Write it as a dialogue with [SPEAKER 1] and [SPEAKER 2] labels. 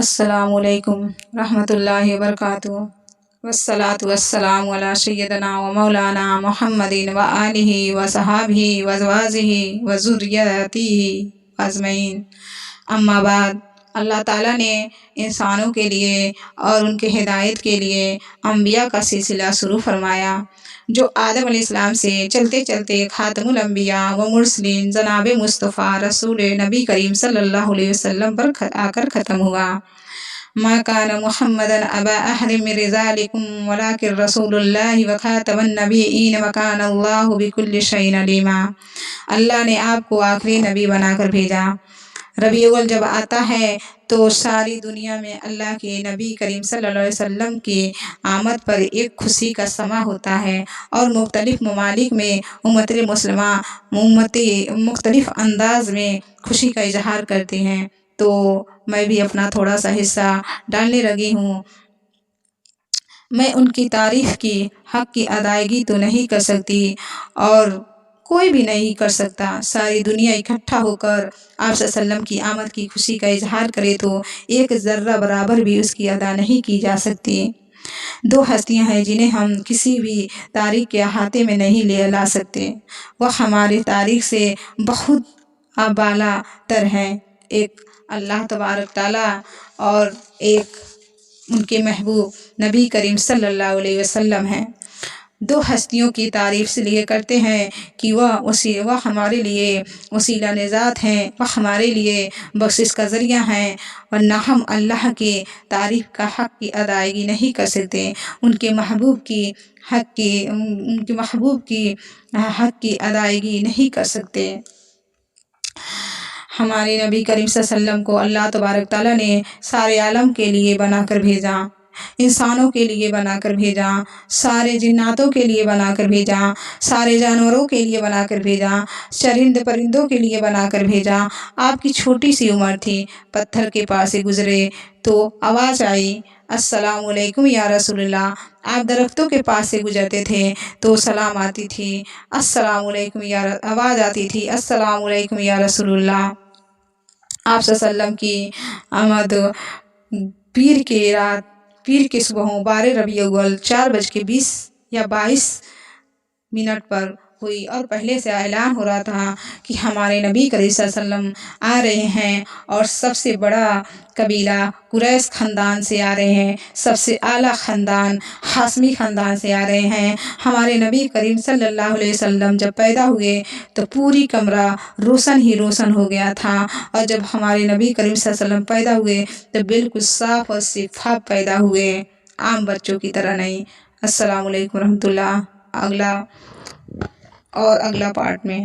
[SPEAKER 1] السلام علیکم رحمۃ اللہ وبرکاتہ والصلاة والسلام علی سیدنا و مولانا محمد و آلہ و صحابہ و ازواجہ و ذریتہ اجمعین۔ اما بعد، اللہ تعالیٰ نے انسانوں کے لیے اور ان کے ہدایت کے لیے انبیاء کا سلسلہ شروع فرمایا، جو آدم علیہ السلام سے چلتے چلتے خاتم الانبیاء و مرسلین جناب مصطفیٰ رسول نبی کریم صلی اللہ علیہ وسلم پر آ کر ختم ہوا۔ ما کان محمد ابا احد من رجالکم ولکن رسول اللہ و خاتم النبیین و کان اللہ بکل شیء علیما۔ اللہ نے آپ کو آخری نبی بنا کر بھیجا۔ ربیع الاول جب آتا ہے تو ساری دنیا میں اللہ کے نبی کریم صلی اللہ علیہ وسلم کی آمد پر ایک خوشی کا سماں ہوتا ہے، اور مختلف ممالک میں امت مسلمہ مختلف انداز میں خوشی کا اظہار کرتے ہیں۔ تو میں بھی اپنا تھوڑا سا حصہ ڈالنے لگی ہوں۔ میں ان کی تعریف کی حق کی ادائیگی تو نہیں کر سکتی، اور کوئی بھی نہیں کر سکتا۔ ساری دنیا اکٹھا ہو کر آپ صلی اللہ علیہ وسلم کی آمد کی خوشی کا اظہار کرے تو ایک ذرہ برابر بھی اس کی ادا نہیں کی جا سکتی۔ دو ہستیاں ہیں جنہیں ہم کسی بھی تاریخ کے احاطے میں نہیں لا سکتے، وہ ہماری تاریخ سے بہت بالا تر ہیں۔ ایک اللہ تبارک تعالیٰ اور ایک ان کے محبوب نبی کریم صلی اللہ علیہ وسلم ہیں۔ دو ہستیوں کی تعریف اس لیے کرتے ہیں کہ وہ ہمارے لیے وسیلہ نجات ہیں، وہ ہمارے لیے بخشش کا ذریعہ ہیں، ورنہ ہم اللہ کی تعریف کا حق کی ادائیگی نہیں کر سکتے، ان کے محبوب کی حق کی ادائیگی نہیں کر سکتے۔ ہمارے نبی کریم صلی اللہ علیہ وسلم کو اللہ تبارک تعالیٰ نے سارے عالم کے لیے بنا کر بھیجا، انسانوں کے لیے بنا کر بھیجا، سارے جناتوں کے لیے بنا کر بھیجا، سارے جانوروں کے لیے بنا کر بھیجا، چرند پرندوں کے لیے بنا کر بھیجا۔ آپ کی چھوٹی سی عمر تھی، پتھر کے پاس سے گزرے تو آواز آئی، السلام علیکم یا رسول اللہ۔ آپ درختوں کے پاس سے گزرتے تھے تو سلام آتی تھی، السلام علیکم آواز آتی تھی، السلام علیکم یا رسول اللہ۔ آپ صلی اللہ علیہ وسلم کی آمد پیر کے صبح 12 ربیع الاول 4:20 یا 22 پر ہوئی، اور پہلے سے اعلان ہو رہا تھا کہ ہمارے نبی کریم صلی اللہ علیہ وسلم آ رہے ہیں، اور سب سے بڑا قبیلہ قریش خاندان سے آ رہے ہیں، سب سے اعلیٰ خاندان ہاشمی خاندان سے آ رہے ہیں۔ ہمارے نبی کریم صلی اللہ علیہ وسلم جب پیدا ہوئے تو پوری کمرہ روشن ہی روشن ہو گیا تھا، اور جب ہمارے نبی کریم صلی اللہ علیہ وسلم پیدا ہوئے تو بالکل صاف اور شفاف پیدا ہوئے، عام بچوں کی طرح نہیں۔ السلام علیکم ورحمۃ اللہ۔ اگلا پارٹ میں